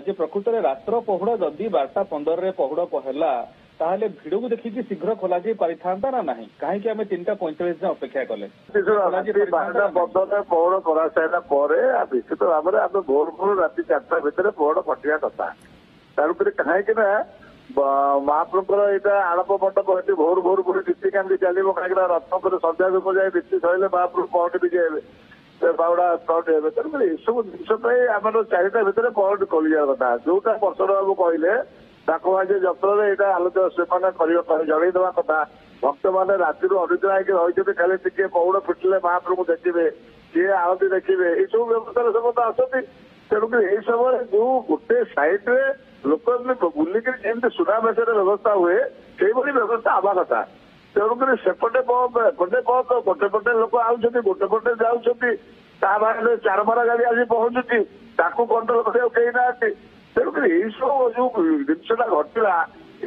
ଯେ ପ୍ରକୃତରେ ରାତ୍ର ପହୁଡ ଯଦି 12:15 ପହୁଡ ହେଲା ତାହେଲେ ଭିଡକୁ ଦେଖିକି ଶୀଘ୍ର ଖୋଲାଯାଇ ପାରିଥାନ୍ତା ନା ନାହିଁ, କାହିଁକି ଆମେ 3:45 ଯାଏଁ ଅପେକ୍ଷା କଲେ? 12:15 ପହୁଡ କରାସାରିଲା ପରେ ନିଶ୍ଚିତ ଭାବରେ ଆମେ ଭୋର ରାତି 4ଟା ଭିତରେ ପହୁଡ କଟିବା କଥା। ତାପରେ କାହିଁକି ନା ମହାପ୍ରଭୁଙ୍କର ଏଇଟା ଆଳପ ମଣ୍ଡପ ଏଠି ଭୋର ପୁଣି ନୀତିକାନ୍ତି ଚାଲିବ, କାହିଁକିନା ରତ୍ନଙ୍କର ସନ୍ଧ୍ୟା ଧୂପ ଯାଏ ନୀତି ସରିଲେ ମହାପ୍ରଭୁ ପହଣ୍ଡି ବି ଯାଇବେ, ବାହୁଡା ପହଣ୍ଡି ହେବେ। ତେଣୁକରି ଏସବୁ ଜିନିଷ ପାଇଁ ଆମର 4ଟା ଭିତରେ ପହଣ୍ଡି ଖୋଲିଯିବା କଥା। ଯୋଉଟା ବର୍ଷର ବାବୁ କହିଲେ ତାକୁ ଆଜି ଯତ୍ନରେ ଏଇଟା ଆଲୋଚନା ସେମାନେ କରିବା ପାଇଁ ଜଣେଇଦବା କଥା। ଭକ୍ତମାନେ ରାତିରୁ ଅନିଦ୍ରା ହେଇକି ରହିଛନ୍ତି, ଖାଲି ଟିକେ ପହୁଡ ଫିଟିଲେ ମହାପ୍ରଭୁ ଦେଖିବେ, କିଏ ଆଳତି ଦେଖିବେ, ଏଇସବୁ ବ୍ୟବସ୍ଥାରେ ସମସ୍ତେ ଆସନ୍ତି। ତେଣୁକରି ଏଇ ସମୟରେ ଯୋଉ ଗୋଟେ ସାଇଡରେ ଲୋକ ବୁଲିକିରି ଯେମିତି ସୁନାବେଶରେ ବ୍ୟବସ୍ଥା ହୁଏ ସେଇଭଳି ବ୍ୟବସ୍ଥା ହେବା କଥା। ତେଣୁକରି ସେପଟେ ବନ୍ଦ ଏପଟେ ବନ୍ଦ, ଗୋଟେ ପଟେ ଲୋକ ଆଉଛନ୍ତି ଗୋଟେ ପଟେ ଯାଉଛନ୍ତି, ତା ବାହାରେ 4 ମାରା ଗାଡି ଆସି ପହଞ୍ଚୁଛି, ତାକୁ କଣ୍ଟ୍ରୋଲ କରିବାକୁ କେହି ନାହାନ୍ତି। ତେଣୁକରି ଏଇସବୁ ଯୋଉ ଜିନିଷଟା ଘଟିଲା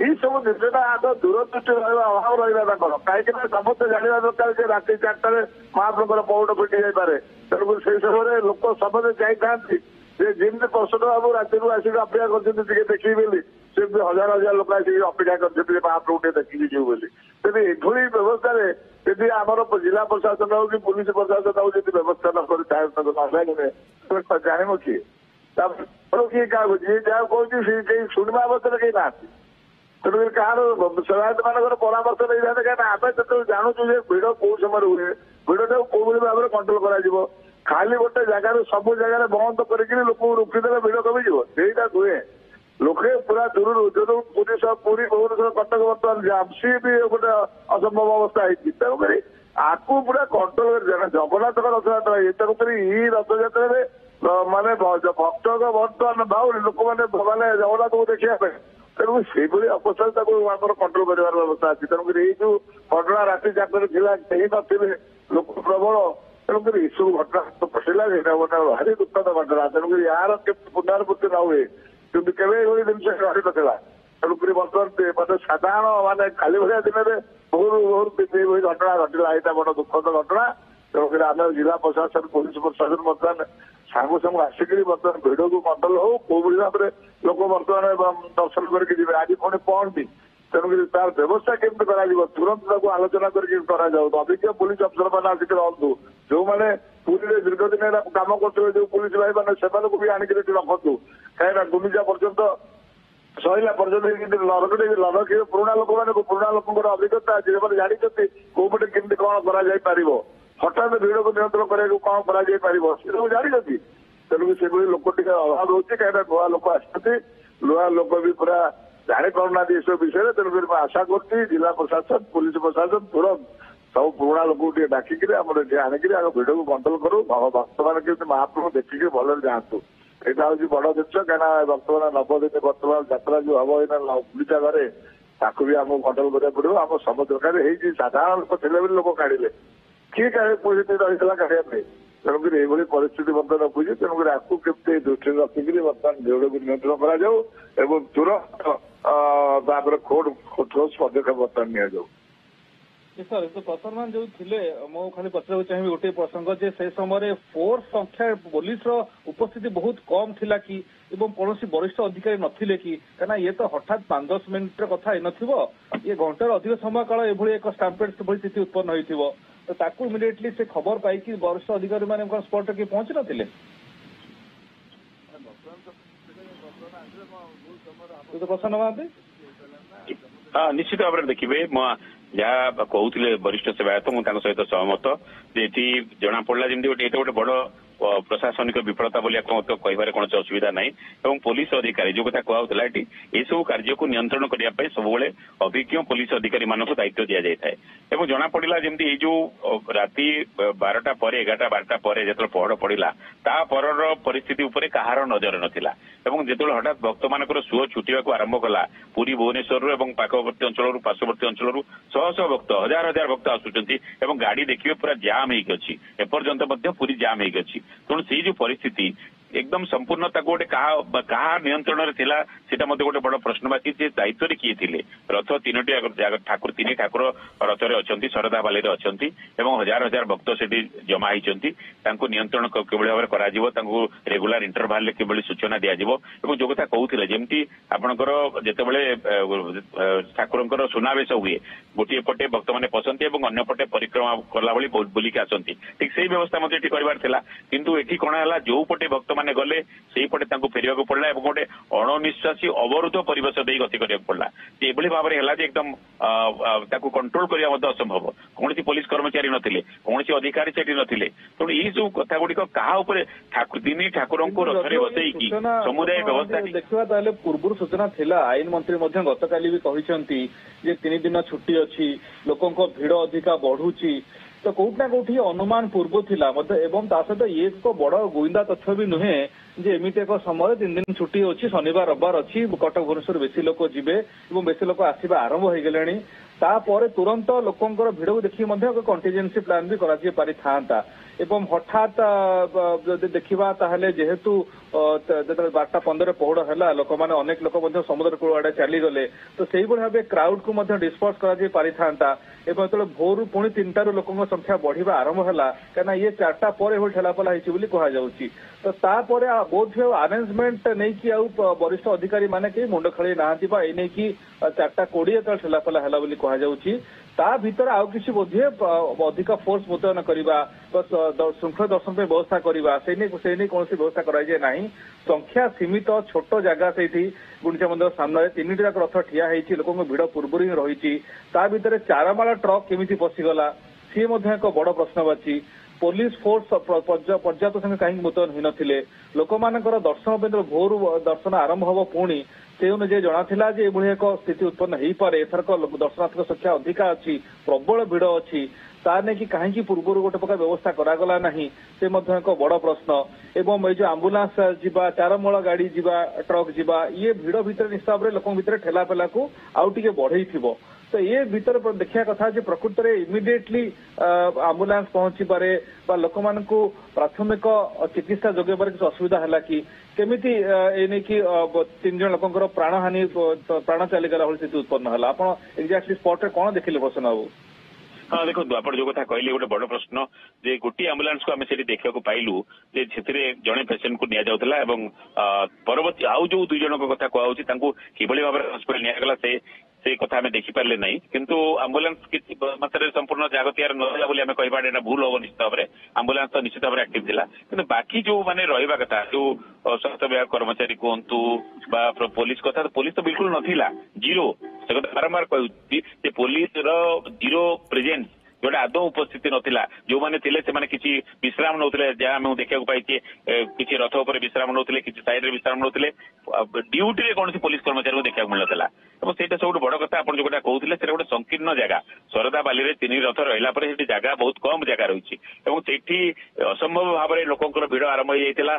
ଏଇ ସବୁ ଜିନିଷଟା ଆଗ ଦୂରଦୃଷ୍ଟି ରହିବା ଅଭାବ ରହିଲା ତାଙ୍କର। କାହିଁକି ନା ସମସ୍ତେ ଜାଣିବା ଦରକାର ଯେ ରାତି 4ଟାରେ ମହାପ୍ରଭୁଙ୍କର ପହୁଡ ଫିଟି ଯାଇପାରେ। ତେଣୁକରି ସେଇ ସମୟରେ ଲୋକ ସମସ୍ତେ ଯାଇଥାନ୍ତି ଯେ ଯେମିତି ପ୍ରସନ୍ନ ବାବୁ ରାତିରୁ ଆସିକି ଅପେକ୍ଷା କରିଛନ୍ତି ଟିକେ ଦେଖିବି ବୋଲି, ସେମିତି ହଜାର ଲୋକ ଆସିକି ଅପେକ୍ଷା କରିଛନ୍ତି ମହାପ୍ରଭୁ ଟିକେ ଦେଖିକି ଯିବୁ ବୋଲି। ତେଣୁ ଏଭଳି ବ୍ୟବସ୍ଥାରେ ଯଦି ଆମର ଜିଲ୍ଲା ପ୍ରଶାସନ ହଉ କି ପୁଲିସ ପ୍ରଶାସନ ହଉ ଯଦି ବ୍ୟବସ୍ଥା ନ କରିଥାଏ ଜାଣିବ କିଏ? ତାପରେ କିଏ କାହାକୁ ଯିଏ ଯାହା କହୁଛି ସେ କେହି ଶୁଣିବା ଅବସ୍ଥାରେ କେହି ନାହାନ୍ତି। ତେଣୁକରି କାହାର ସେବାୟତ ମାନଙ୍କର ପରାମର୍ଶ ନେଇଥାନ୍ତେ, କାହିଁକିନା ଆମେ ଯେତେବେଳେ ଜାଣୁଛୁ ଯେ ଭିଡ କୋଉ ସମୟରେ ହୁଏ, ଭିଡଟାକୁ କୋଉଭଳି ଭାବରେ କଣ୍ଟ୍ରୋଲ କରାଯିବ। ଖାଲି ଗୋଟେ ଜାଗାରୁ ସବୁ ଜାଗାରେ ବନ୍ଦ କରିକି ଲୋକଙ୍କୁ ରୋକିଦେଲେ ଭିଡ କମିଯିବ, ସେଇଟା ନୁହେଁ। ଲୋକେ ପୁରା ଦୂରରୁ ପୁରୀ ଭୁବନେଶ୍ୱର କଟକ ବର୍ତ୍ତମାନ ଜାମ୍, ସିଏ ବି ଗୋଟେ ଅସମ୍ଭବ ଅବସ୍ଥା ହେଇଛି। ତେଣୁକରି ଆକୁ ପୁରା କଣ୍ଟ୍ରୋଲ କରି ଜଗନ୍ନାଥଙ୍କ ରଥଯାତ୍ରା ଇଏ, ତେଣୁକରି ଏଇ ରଥଯାତ୍ରାରେ ମାନେ ଭକ୍ତଙ୍କ ବର୍ତ୍ତମାନ ବାହୁଡି ଲୋକମାନେ ଜଗନ୍ନାଥଙ୍କୁ ଦେଖିବା ପାଇଁ, ତେଣୁ ସେଇଭଳି ଅବସ୍ଥାରେ ତାକୁ ଆମର କଣ୍ଟ୍ରୋଲ କରିବାର ବ୍ୟବସ୍ଥା ଅଛି। ତେଣୁକରି ଏଇ ଯୋଉ ଘଟଣା ରାତି 4ଟାରେ ଥିଲା କେହି ନଥିଲେ, ଲୋକ ପ୍ରବଳ, ତେଣୁକରି ଏସବୁ ଘଟଣା ଘଟିଲା, ସେଇଟା ଗୋଟେ ଭାରି ଦୁଃଖଦ ଘଟଣା। ତେଣୁକରି ଏହାର କେମିତି ପୁନରାବୃତ୍ତି ନ ହୁଏ, କିନ୍ତୁ କେବେ ଏଭଳି ଜିନିଷ ଘଟିନଥିଲା। ତେଣୁକରି ବର୍ତ୍ତମାନ ମାନେ ସାଧାରଣ ମାନେ କାଲି ଭଳିଆ ଦିନରେ ଭୋରୁ ଏଭଳି ଘଟଣା ଘଟିଲା, ଏଇଟା ବଡ ଦୁଃଖଦ ଘଟଣା। ତେଣୁକରି ଆମେ ଜିଲ୍ଲା ପ୍ରଶାସନ ପୁଲିସ ପ୍ରଶାସନ ବର୍ତ୍ତମାନ ସାଙ୍ଗୁ ଆସିକିରି ବର୍ତ୍ତମାନ ଭିଡକୁ କଣ୍ଟ୍ରୋଲ ହଉ କୋଉଭଳି ଭାବରେ ଲୋକ ବର୍ତ୍ତମାନ ଦର୍ଶନ କରିକି ଯିବେ। ଆଜି ପୁଣି ପହଣ୍ଡି, ତେଣୁକରି ତାର ବ୍ୟବସ୍ଥା କେମିତି କରାଯିବ ତୁରନ୍ତ ତାକୁ ଆଲୋଚନା କରିକି କରାଯାଉ। ଅଭିଜ୍ଞ ପୁଲିସ ଅଫିସର ମାନେ ଆସିକି ରହନ୍ତୁ, ଯୋଉମାନେ ପୁରୀରେ ଦୀର୍ଘ ଦିନ ହେଲା କାମ କରୁଥିବେ ଯୋଉ ପୁଲିସ ଭାଇ ମାନେ ସେମାନଙ୍କୁ ବି ଆଣିକି ଏଠି ରଖନ୍ତୁ। କାହିଁକିନା ଗୁଣ୍ଡିଚା ପର୍ଯ୍ୟନ୍ତ ସରିଲା ପର୍ଯ୍ୟନ୍ତ ରଖିବେ ପୁରୁଣା ଲୋକଙ୍କର ଅଭିଜ୍ଞତା ଅଛି, ସେମାନେ ଜାଣିଛନ୍ତି କୋଉପଟେ କେମିତି କଣ କରାଯାଇ ପାରିବ, ହଠାତ୍ ଭିଡକୁ ନିୟନ୍ତ୍ରଣ କରିବାକୁ କଣ କରାଯାଇ ପାରିବ ସେ ସବୁ ଜାଣିଛନ୍ତି। ତେଣୁକରି ସେଭଳି ଲୋକ ଟିକେ ଅଭାବ ରହୁଛି, କାହିଁକିନା ନୂଆ ଲୋକ ଆସିଛନ୍ତି, ନୂଆ ଲୋକ ବି ପୁରା ଜାଣିପାରୁନାହାନ୍ତି ଏସବୁ ବିଷୟରେ। ତେଣୁକରି ମୁଁ ଆଶା କରୁଛି ଜିଲ୍ଲା ପ୍ରଶାସନ ପୁଲିସ ପ୍ରଶାସନ ତୁରନ୍ତ ସବୁ ପୁରୁଣା ଲୋକଙ୍କୁ ଟିକେ ଡାକିକିରି ଆମର ଏଠି ଆଣିକିରି ଆମ ଭିଡକୁ କଣ୍ଟ୍ରୋଲ କରୁ, ଭକ୍ତମାନେ କେମିତି ମହାପ୍ରଭୁ ଦେଖିକି ଭଲରେ ଯାଆନ୍ତୁ। ଏଇଟା ହଉଛି ବଡ ଜିନିଷ, କାହିଁକିନା ବର୍ତ୍ତମାନ ନବଦିନ ବର୍ତ୍ତମାନ ଯାତ୍ରା ଯୋଉ ହବ ଏଇନା ଗୁଣ୍ଡିଚା ଘରେ, ତାକୁ ବି ଆମକୁ କଣ୍ଟ୍ରୋଲ କରିବାକୁ ପଡିବ। ଆମ ସମୁଦ୍ରକାରେ ହେଇଛି ସାଧାରଣ ଲୋକ ଥିଲେ ବୋଲି ଲୋକ କାଢିଲେ, କିଏ ପରିସ୍ଥିତି ରହିଥିଲା କାଢିବା ପାଇଁ। ତେଣୁକରି ଏଇଭଳି ପରିସ୍ଥିତି ବର୍ତ୍ତମାନ ରଖୁଛି। ତେଣୁକରି ଆକୁ କେମିତି ଦୃଷ୍ଟିରେ ରଖିକିରି ବର୍ତ୍ତମାନ ଭିଡକୁ ନିୟନ୍ତ୍ରଣ କରାଯାଉ ଏବଂ ତୁରନ୍ତ ତାପରେ ଠୋସ୍ ପଦକ୍ଷେପ ବର୍ତ୍ତମାନ ନିଆଯାଉ। ସାର୍ ପ୍ରସନ୍ନ ଯୋଉ ଥିଲେ, ମୁଁ ଖାଲି ପଚାରିବାକୁ ଚାହିଁବି ଗୋଟିଏ ପ୍ରସଙ୍ଗ ଯେ ସେ ସମୟରେ ଫୋର୍ସ ସଂଖ୍ୟା ପୋଲିସର ଉପସ୍ଥିତି ବହୁତ କମ୍ ଥିଲା କି ଏବଂ କୌଣସି ବରିଷ୍ଠ ଅଧିକାରୀ ନଥିଲେ କି? କାହିଁକିନା ଇଏ ତ ହଠାତ୍ 5-10 ମିନିଟର କଥା ହେଇନଥିବ, ଇଏ ଘଣ୍ଟାରୁ ଅଧିକ ସମୟ କାଳ ଏଭଳି ଏକ ଷ୍ଟାମ୍ପେଡ୍ ଭଳି ସ୍ଥିତି ଉତ୍ପନ୍ନ ହୋଇଥିବ, ତ ତାକୁ ଇମିଡିଏଟଲି ସେ ଖବର ପାଇକି ବରିଷ୍ଠ ଅଧିକାରୀ ମାନେ ସ୍ପଟରେ କିଏ ପହଞ୍ଚି ନଥିଲେ? ପ୍ରସନ୍ନ ମହାନ୍ତି ନିଶ୍ଚିତ ଭାବରେ ଦେଖିବେ, ଯାହା କହୁଥିଲେ ବରିଷ୍ଠ ସେବାୟତ, ମୁଁ ତାଙ୍କ ସହିତ ସହମତ ଯେ ଏଠି ଜଣାପଡିଲା ଯେମିତି ଏଇଟା ଗୋଟେ ବଡ ପ୍ରଶାସନିକ ବିଫଳତା ବୋଲି କହିବାରେ କୌଣସି ଅସୁବିଧା ନାହିଁ। ଏବଂ ପୋଲିସ ଅଧିକାରୀ ଯୋଉ କଥା କୁହାଯାଉଥିଲା ଏଠି ଏସବୁ କାର୍ଯ୍ୟକୁ ନିୟନ୍ତ୍ରଣ କରିବା ପାଇଁ ସବୁବେଳେ ଅଭିଜ୍ଞ ପୋଲିସ ଅଧିକାରୀ ମାନଙ୍କୁ ଦାୟିତ୍ୱ ଦିଆଯାଇଥାଏ। ଏବଂ ଜଣାପଡିଲା ଯେମିତି ଏଇ ଯୋଉ ରାତି 12ଟା ପରେ 11ଟା 12ଟା ପରେ ଯେତେବେଳେ ପହଡ ପଡିଲା ତା ପରର ପରିସ୍ଥିତି ଉପରେ କାହାର ନଜର ନଥିଲା ଏବଂ ଯେତେବେଳେ ହଠାତ୍ ଭକ୍ତମାନଙ୍କର ସୁଅ ଛୁଟିବାକୁ ଆରମ୍ଭ କଲା, ପୁରୀ ଭୁବନେଶ୍ୱରରୁ ଏବଂ ପାର୍ଶ୍ୱବର୍ତ୍ତୀ ଅଞ୍ଚଳରୁ ଶହ ଶହ ଭକ୍ତ ହଜାର ଭକ୍ତ ଆସୁଛନ୍ତି ଏବଂ ଗାଡି ଦେଖିବେ ପୁରା ଜାମ୍ ହେଇକି ଅଛି, ଏପର୍ଯ୍ୟନ୍ତ ମଧ୍ୟ ପୁରୀ ଜାମ୍ ହେଇକି ଅଛି। ତେଣୁ ସେଇ ଯୋଉ ପରିସ୍ଥିତି एकदम संपूर्ण गोटे कहा नियंत्रण थिला सेटा मते गोटे बड़ प्रश्नवाची जे दायित्व रे किए थिले रथ तीनोटी ठाकुर तीन ठाकुर रथ रे अछंती शरदा बाली रे अछंती एवं हजार हजार भक्त सेठी जमा हिचंती तांको नियंत्रण केबळे भाबरे करा जिवो तांको रेगुलर इंटरवल ले केबळे सूचना दिया जिवो एवं जो कथा कहउथिले जेमती आपनकर जेतेबळे ठाकुरंकर सुनावेश हुए गोटे पटे भक्त माने पसंती एवं अन्य पटे परिक्रमा करला बळी बुलिक आसंती ठीक सेही व्यवस्था मते एठी करबार थिला किंतु एठी कोन हला जो पटे भक्त माने गले सेही पटे तांको फेरिया को पड़ला एवं गोटे अणनिश्वासी अवरुद्ध परिवेश देई गति करिया पड़ला जे एबळी भाबरे हला जे एकदम ताको कंट्रोल करिया मते असंभव कोनसी पुलिस कर्मचारी नथिले कोनसी अधिकारी सेठी नथिले तो ई जो कथा गुडी को कहा ऊपर ठाकुर दिनी ठाकुरन को रथरे बसई की समुदाय व्यवस्था देखिबा ताले पूर्व सूचना थिला आईन मंत्री मध्ये गतकाली भी कहिसंती जे 3 दिन छुट्टी अछि लोकन को भीड़ अधिका बढ़ुची तो कोउट ना कोउठी अनुमान पूर्व थिला मते एवं ता सहित ये को बड़ गोइंदा तथ्य भी नुहे जे एमिते एक समय 3 दिन छुट्टी अछि शनिवार रविवार अछि कटक भुवनेश्वर बेसी लोक जिबे एवं बेसी लोक आसीबा आरंभ होई गेलेनी तापर तुरंत लोकंकर भिड़ को देखि मध्ये कंटिजेंसी प्लान भी करा जे पारि थांता एवं हठात जदि देखिबा ताहले जेहेतु जेतबे 12:15 पहुड़ हैला लोक माने अनेक लोक मध्ये समुद्र कूल आडे चली गले तो सेही भाबे क्राउड को मध्ये डिस्पर्स करा जे पारि थांता एवं तो भोर पुणी 3टारू लोकंक संख्या बढ़िबा आरंभ हैला काना ये 4टा परे हो ठेलापला हिची बोली कहा जाउची तो तापर बोध अरेंजमेंट नहीं कि वरिष्ठ अधिकारी माने के मुंड खळी नाहांती बा ए नहीं कि 4:20 तल ठेलापला हैला बोली कहा जाउची ता भीतर आउ किसी बोधे अधिक फोर्स मुतयन करवा श्रृंखला दर्शन पे व्यवस्था करवा से नहीं कौन व्यवस्था कराई जाए नहीं संख्या सीमित छोट जगह से गुंडीचा मंदिर सामने 3टी जाक रथ ठिया होती लोक भिड़ पूर्व ही रही ता भीतर 4माला ट्रक केमिति पशिगला सी एक बड़ प्रश्नवाची पुलिस फोर्स पर्याप्त संख्या कहीं मुतयन हो नथिले लोक मानकर दर्शन भोर दर्शन आरंभ हम पुणी से अनुଯାयी जनाला जे एभली एक स्थिति उत्पन्न हो पारे एथरक दर्शनार्थी संख्या अधिका अच्छी प्रबल भिड़ अच्छी ता नहीं कि कहीं पूर्व गोटे प्रकार व्यवस्था करागला नहीं से एक बड़ प्रश्न एवं ये जो आंबुलांस जीवा 4माला गाड़ी जीवा ट्रक जीवा ये भिड़ भितर निश्चित भाव में लोक भितर ठेलापेला को आउ टिके बढ़ई थिबो तो ये भीतर देखा कथा जे प्रकृत में इमिडिएटली आंबुलांस पहुंची पारे बा लोक मानकु प्राथमिक चिकित्सा जोगे बारे किसी असुविधा है कि केमिति ए नहीं कि 3 जन लोकंकर प्राणहानि प्राण चलीगला भली स्थिति उत्पन्न है आप एक्जाक्टली स्पॉट रे कौन देखिले प्रश्न बाबू हाँ देखो आप जो कथा कहले गोटे बड़ प्रश्न जे गोटी आंबुलांस को आम से देखा पाइलु जे जड़े पेसेंट को निया जाउथला एवं परवर्ती आउ जो 2 जन कथा कहउछि तांको किबळी भाबरे हॉस्पिटल निया गला से कथा आम देखिपारे ना किंतु आंबुलांस किसी मात्रा संपूर्ण जागतियार नहला बोली आम कहबा एटा भूल हम निश्चित भाव में आंबुलांस तो निश्चित भाव में एक्टिव थिला किंतु बाकी जो माने रहिबा कथा जो स्वास्थ्य विभाग कर्मचारी कहतु बा पुलिस कथा पुलिस तो बिल्कुल नथिला जीरो से कथा बारंबार कहूँ पुलिस जीरो प्रेजेंस जोटा आदौ उपस्थिति नथिला जो माने थिले से माने किछि विश्राम नउतले जा हम देखा पाई किछि रथ ऊपर विश्राम नउतले किछि साइड रे विश्राम नउतले ड्यूटी रे कोनसी पुलिस कर्मचारी को देखा मिलतला एवं सेटा सब बड़ कथा आपण जोटा कहउथिले सेटा गोटे संकीर्ण जगह शरदा बाली रे 3 रथ रहला पर सेठी जगह बहुत कम जगह रहिछि एवं सेठी असंभव भाव रे लोकंकर भिड़ आरंभ हो जाइतिला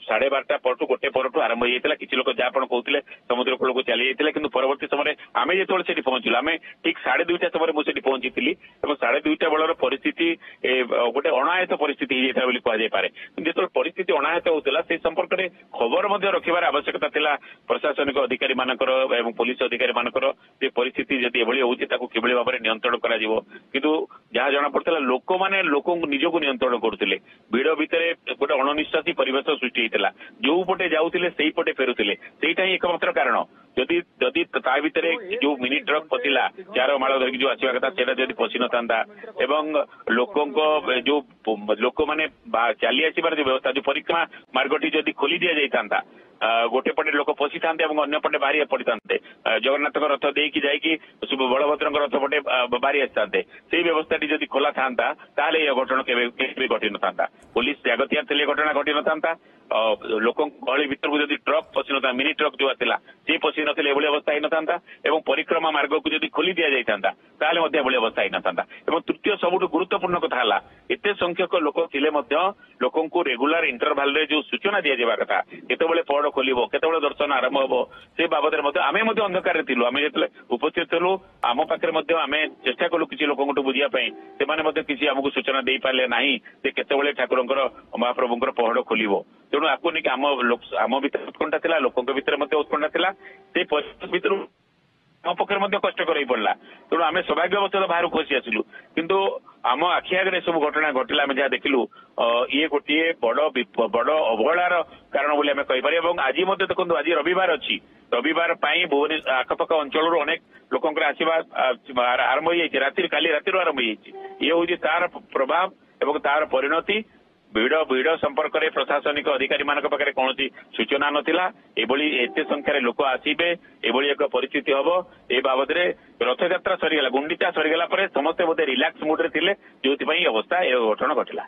12:30 परटू गोटे परटू आरंभ हो जाइतिला किछि लोक जा आपण कहउथिले समुद्र कूल को चली जाइतिला किंतु परवर्ती समय आमे जेतोल सेठी पहुंचिला आमे ठीक 2:30 समय मु सेठी पहुंचितिली एवं 2:30 बेलर परिस्थिति गोटे अनायत परिस्थिति हो जाता बोली कह पारे जो परिस्थिति अनायत होता से संपर्क में खबर रखिबार आवश्यकता थिला प्रशासनिक अधिकारी मानकर एवं पुलिस अधिकारी मानकर जे परिस्थिति जदि एभली होउछि ताकू किबळी भाबरे नियंत्रण करा जिवो किंतु जहाँ जना पड़ता लोक माने लोक निजको नियंत्रण करथिले भिड़ भितर गोटे अणनिश्वासी परिवेश सृष्टि होता जो पटे जाउथिले सेही पटे फेरुथिले सेहीटा ही एकमात्र कारण जदि जदि ता भितर जो मिनी ट्रक पशिला 4माला धरिक जो आसिबा कथा सेटा जदि पशि नथांता एवं लोकंको जो लोक माने चली आसिबार जो व्यवस्था जो परिक्रमा मार्गटी जदि खोली दिया जाइतांता गोटे पटे लोक पशि थांते एवं अन्य पटे बाहरी पड़ी थांते जगन्नाथ रथ देकी जाइकी बलभद्र रथ पटे बाहरी आसते से व्यवस्था जदि खोला था ताले यह घटना केबे घटी नथांता पुलिस जागतियार थिले घटना घटी नथांता लोक गहली भीतर को जदि ट्रक पशि न मिनी ट्रक जो आसला से पशि नथिले एभली अवस्था ही नथांता एवं परिक्रमा मार्ग को जदि खोली दिया जाइतांता ताले मध्ये एभली अवस्था ही नथांता एवं तृतीय सबुठु गुरुत्वपूर्ण कथा हला एते संख्यक लोक थिले मध्ये लोकंकु रेगुलर इंटरवल रे जो सूचना दिया जेबा कथा केतेबेले पहड़ खोलिबो केतेबेले दर्शन आरंभ होबो से बाबदरे मध्ये आमे मध्ये अंधकार थिलु आमे जेतले उपस्थित थिलु आम पाखरे मध्ये आमे चेष्टा कलु किछि लोकंटु बुझिया पई सेमाने मध्ये किछि हमकु सूचना देई पाले नाही से केतेबेले ठाकुरंकर महाप्रभुंकर पहड़ खोलिबो तेणु आकु नि आम भितर उत्कंठा थिला लोकंक भितर मध्ये उत्कंठा थिला से परिस्थिति भितर आम पक्षे कष्टकर हो पड़ा तेणु आम सौभाग्यवश बाहर खसी आसिलु किंतु आम आखि आगे सब घटना घटिला आम जहाँ देखिलु ये गोटे बड़ अवहेलार कारण बोली आम कहीपर आज देखो आज रविवार अच्छी रविवार भुवनेश्वर आखपाख अंचल अनेक लोक आसवा आरंभ हो जाती काली राति आरंभ हो ये हूँ तार प्रभाव एवं तार परिणति भिड़ संपर्क में प्रशासनिक अधिकारी मान पाखे कौन सूचना नाला एते संख्यार लोक आसबे एक परिस्थिति हम ए बाबद रथयात्रा सरीगला गुंडीचा सरीगला समस्ते बोधे रिलैक्स मुड रे थिले जो अवस्था ए घटना घटला।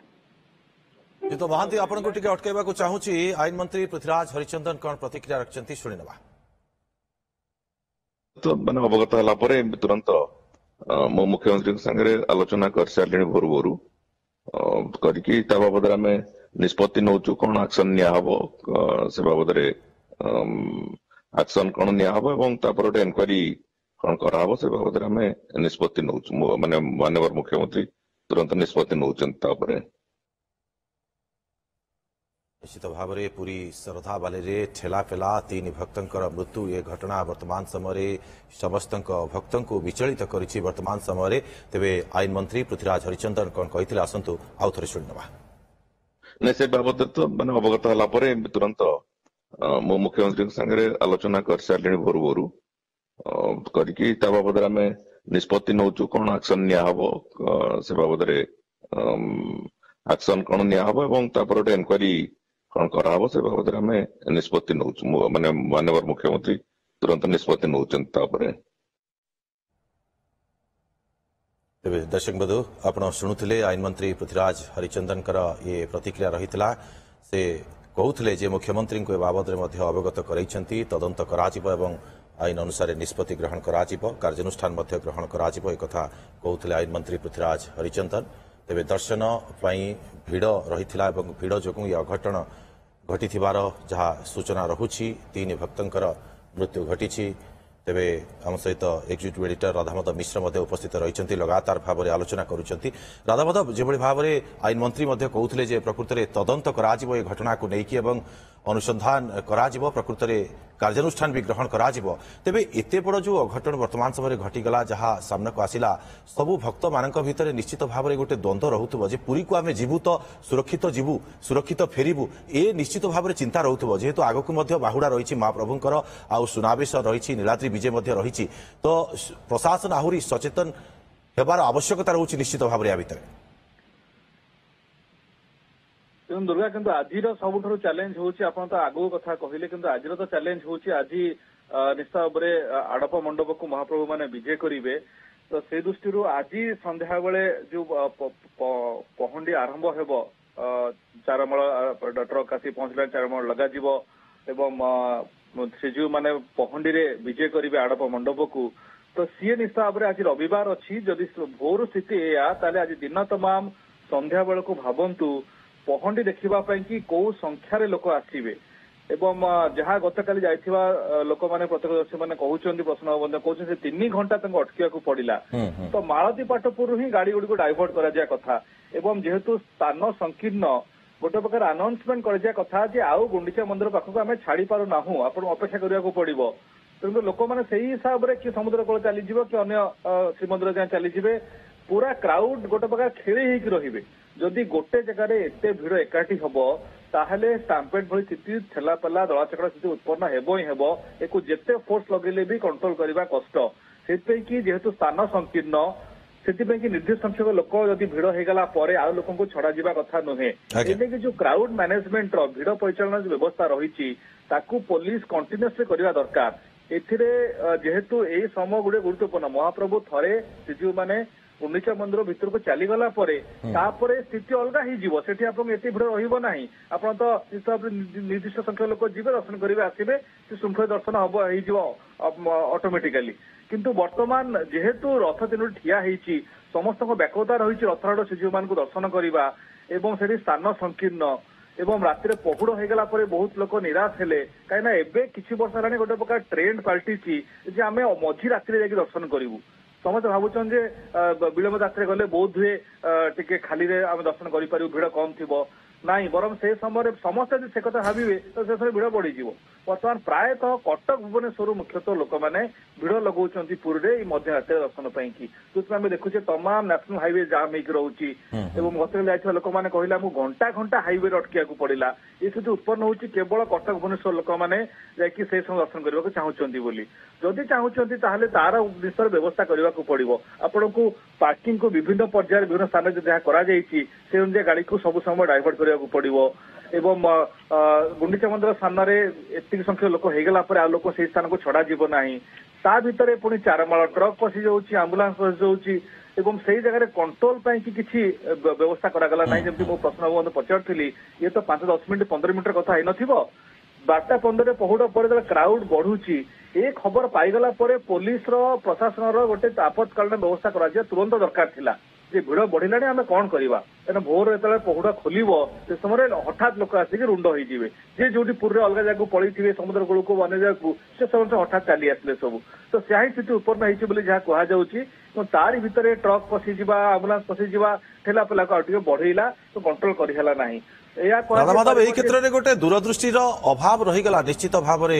तो महांती आपन को टिके अटकाइबा को चाहूची आईन मंत्री पृथ्वीराज हरिचंदन कौन प्रतिक्रिया रखचंती शुणी नबा तो माने अवगत हला परे तुरंत मो मुख्यमंत्री संगे आलोचना कर सारे भोरू करके बाबद आम निष्पत्ति नौचु कौन एक्शन निहब से बाबद एक्शन कौन निहब और एनक्वारी कौन कराब से बाबद आम निष्पत्ति नौचु माने माननीय मुख्यमंत्री तुरंत निष्पत्ति नौचन। निश्चित भाव में पूरी श्रद्धा बाली ठेलापेला 3 भक्तंकर मृत्यु ये घटना वर्तमान समय समस्त भक्त को विचलित करिछि वर्तमान समय तेबे आईन मंत्री पृथ्वीराज हरिचंदन कौन कही आसतु आउ थे शुणवा नहीं से बाबद तो मैंने अवगत हला परे तुरंत मो मुख्यमंत्री संगे आलोचना कर सारे भोरू करके बाबद आम निष्पत्ति नौचु कौन एक्शन निहब से बाबद एक्शन कौन निहब और एनक्वारी कौन कराब से बाबद आम निष्पत्ति नौचु माने माननीय मुख्यमंत्री तुरंत निष्पत्ति नौचन। तेबे दर्शक बंधु आपण शुणुथिले आईन मंत्री पृथ्वीराज हरिचंदन ये प्रतिक्रिया रही से कहते जे मुख्यमंत्री को बाबद अवगत कराइछंती तदंत कराजिबो एवं आईन अनुसार निष्पत्ति ग्रहण कराजिबो कार्यानुष्ठान ग्रहण कराजिबो एक कथा कहते आईन मंत्री पृथ्वीराज हरिचंदन। तेबे दर्शन भिड़ रही भिड़ जो ये अघटन घटी जहाँ सूचना रहुछि 3 भक्तंकर मृत्यु घटी। तेबे आम सहित एक्जिक्यूटिव एडिटर राधामोद मिश्र उपस्थित रही लगातार भाव में आलोचना करुँच। राधामोद जो भाव में आईन मंत्री कहते प्रकृत में तदंत करा ये घटना को लेकिन अनुसंधान करा प्रकृत में कार्यानुष्ठान भी ग्रहण करा तेबे एते बड़ जो अघटन वर्तमान समय घटीगला जहाँ सामना को आसला सबू भक्त मान भितर निश्चित भाव में गोटे द्वंद्व रोथुब जे पुरी को आम जीवु तो सुरक्षित फेरबू ए निश्चित भाव में चिंता रोथुब जेहेतु आगक बाहुड़ा रही महाप्रभुंकर आउ सुनावेश रही नीलाद्री विजय रही तो प्रशासन आहुरी सचेतन हेबार आवश्यकता रोच निश्चित भाव में भितर दुर्गा किंतु आज सबुठ चैलेंज होची आपण तो आगो कथा कहले किंतु आज तो चैलेंज होची आज निश्चित भाव में आड़प मंडप को महाप्रभु माने विजय करिवे तो से दृष्टि आज संध्या बेले जो पहंडी आरंभ हेबो चारमल ट्रक आसी पहुंचला चारमल लगा जीवो एवं श्रीजीव माने पहंडी रे विजय करिवे आड़प मंडप को तो सी निश्चित भाव में आज रविवार अच्छी जदि भोर स्थिति या ताले आज दिन तमाम संध्या बेल को भावंतु पहंडी देखा कि कौ संख्यार लोक आसवे एवं जहाँ गतकाली जाइथिबा लोक मैंने प्रत्यक्षदर्शी मैंने कहते प्रश्न कहते 3 घंटा अटकिया पड़ा तो मालती पाटपुर ही गाड़ी गुड़ी डाइवर्ट करा कथा एवं जेहेतु स्थान संकीर्ण गोटे प्रकार अनाउंसमेंट करा कथा जे आउ गुंडीचा मंदिर पाखक आम छाड़ी पारु नाहु आपण अपेक्षा करने पड़ो तेणु लोक मैंने से हिसाब से कि समुद्र कूल चलीज कि अन्य श्रीमंदिर जहाँ चलीजे पूरा क्राउड गोटे प्रकार खेली होकर रही जदि गोटे जगह एते भिड़ एकाठी हम ताहले स्टाम्पेड भली स्थिति ठेलापेला दलाचकड़ा स्थिति उत्पन्न हेबो ही हेबो एको जेते फोर्स लगेले भी कंट्रोल करबा कष्ट सेति कि जेहेतु स्थान संकीर्ण सेति कि निर्दिष्ट संख्यक लोक जदि भिड़ हेगला परे आ लोकन को छड़ा जिबा कथा नुहे एने कि जो क्राउड मैनेजमेंट रो भिड़ परिचालन जो व्यवस्था रही ताकू पुलिस कंटिन्यूअसली करबा दरकार एथिरे जेहेतु ए समय गुडे गुरुत्वपूर्ण महाप्रभु थरे श्रीजीव माने गुंडीचा मंदिर भितर को चलीगला स्थिति अलग हो भिड़ रहा आप निर्दिष्ट संख्यक लोक जी दर्शन करेंगे आसवे श्रृंखला दर्शन हम ऑटोमेटिकली किंतु वर्तमान जेहेतु रथ 3 ठिया समस्त व्याकुलता रही रथाड़ श्रीजीव मान दर्शन करने स्थान संकीर्ण ଏବଂ ରାତିରେ ପହୁଡ ହେଇଗଲା ପରେ ବହୁତ ଲୋକ ନିରାଶ ହେଲେ କାହିଁକିନା ଏବେ କିଛି ବର୍ଷ ହେଲାଣି ଗୋଟେ ପ୍ରକାର ଟ୍ରେଣ୍ଡ ପାଲଟିଛି ଯେ ଆମେ ମଝି ରାତିରେ ଯାଇକି ଦର୍ଶନ କରିବୁ। ସମସ୍ତେ ଭାବୁଛନ୍ତି ଯେ ବିଳମ୍ବ ରାତିରେ ଗଲେ ବୋଧ ହୁଏ ଟିକେ ଖାଲିରେ ଆମେ ଦର୍ଶନ କରିପାରିବୁ, ଭିଡ କମ ଥିବ। ନାଇଁ, ବରଂ ସେ ସମୟରେ ସମସ୍ତେ ଯଦି ସେ କଥା ଭାବିବେ ତ ସେ ସମୟରେ ଭିଡ ବଢିଯିବ। ବର୍ତ୍ତମାନ ପ୍ରାୟତଃ କଟକ ଭୁବନେଶ୍ୱରରୁ ମୁଖ୍ୟତଃ ଲୋକମାନେ ଭିଡ ଲଗାଉଛନ୍ତି ପୁରୀରେ ଏଇ ମଧ୍ୟରାତ୍ରିରେ ଦର୍ଶନ ପାଇଁ କି, ଯୋଉଥିପାଇଁ ଆମେ ଦେଖୁଛେ ତମାମ ନ୍ୟାସନାଲ ହାଇୱେ ଜାମ୍ ହେଇକି ରହୁଛି। ଏବଂ ଗତକାଲି ଯାଇଥିବା ଲୋକମାନେ କହିଲେ ଆମକୁ ଘଣ୍ଟା ଘଣ୍ଟା ହାଇୱେରେ ଅଟକିବାକୁ ପଡିଲା। ଏସବୁ ଉତ୍ପନ୍ନ ହଉଛି କେବଳ କଟକ ଭୁବନେଶ୍ୱର ଲୋକମାନେ ଯାଇକି ସେ ସମୟ ଦର୍ଶନ କରିବାକୁ ଚାହୁଁଛନ୍ତି ବୋଲି। ଯଦି ଚାହୁଁଛନ୍ତି ତାହେଲେ ତାର ବିଷୟରେ ବ୍ୟବସ୍ଥା କରିବାକୁ ପଡିବ। ଆପଣଙ୍କୁ ପାର୍କିଂକୁ ବିଭିନ୍ନ ପର୍ଯ୍ୟାୟରେ ବିଭିନ୍ନ ସ୍ଥାନରେ ଯାହା କରାଯାଇଛି ସେ ଅନୁଯାୟୀ ଗାଡିକୁ ସବୁ ସମୟ ଡାଇଭର୍ଟ କରିବାକୁ ପଡିବ। ଏବଂ ଗୁଣ୍ଡିଚା ମନ୍ଦିର ସାମ୍ନାରେ ଏତିକି ସଂଖ୍ୟକ ଲୋକ ହେଇଗଲା ପରେ ଆଉ ଲୋକ ସେଇ ସ୍ଥାନକୁ ଛଡାଯିବ ନାହିଁ। ତା ଭିତରେ ପୁଣି ଚାରମାଳ ଟ୍ରକ୍ ପଶି ଯାଉଛି, ଆମ୍ବୁଲାନ୍ସ ପଶି ଯାଉଛି ଏବଂ ସେଇ ଜାଗାରେ କଣ୍ଟ୍ରୋଲ ପାଇଁ କିଛି ବ୍ୟବସ୍ଥା କରାଗଲା ନାହିଁ। ଯେମିତି ମୁଁ ପ୍ରଶ୍ନ ପଚାରୁଥିଲି, ଇଏ ତ 5-10 ମିନିଟ୍ 15 ମିନିଟର କଥା ହେଇନଥିବ। 12:15 ପହୁଡ ପରେ ଯେତେବେଳେ କ୍ରାଉଡ ବଢୁଛି, ଏ ଖବର ପାଇଗଲା ପରେ ପୋଲିସର ପ୍ରଶାସନର ଗୋଟେ ଆପତକାଳୀନ ବ୍ୟବସ୍ଥା କରାଯିବା ତୁରନ୍ତ ଦରକାର ଥିଲା ଯେ ଭିଡ ବଢିଲାଣି ଆମେ କଣ କରିବା। କାରଣ ଭୋର ଯେତେବେଳେ ପହୁଡ ଖୋଲିବ ସେ ସମୟରେ ହଠାତ୍ ଲୋକ ଆସିକି ରୁଣ୍ଡ ହେଇଯିବେ। ଯେ ଯୋଉଠି ପୁରୀରେ ଅଲଗା ଜାଗାକୁ ପଳେଇଥିବେ ସମୁଦ୍ର କୂଳକୁ ଅନ୍ୟ ଜାଗାକୁ, ସେ ସମସ୍ତେ ହଠାତ୍ ଚାଲି ଆସିଲେ ସବୁ। ତ ସେହା ହିଁ ସ୍ଥିତି ଉତ୍ପନ୍ନ ହେଇଛି ବୋଲି ଯାହା କୁହାଯାଉଛି। ତାରି ଭିତରେ ଟ୍ରକ୍ ପଶିଯିବା, ଆମ୍ବୁଲାନ୍ସ ପଶିଯିବା ଠେଲା ପେଲାକୁ ଆଉ ଟିକେ ବଢେଇଲା, ତ କଣ୍ଟ୍ରୋଲ କରିହେଲା ନାହିଁ। ରାଧାମାଧବ, ଏହି କ୍ଷେତ୍ରରେ ଗୋଟେ ଦୂରଦୃଷ୍ଟିର ଅଭାବ ରହିଗଲା ନିଶ୍ଚିତ ଭାବରେ।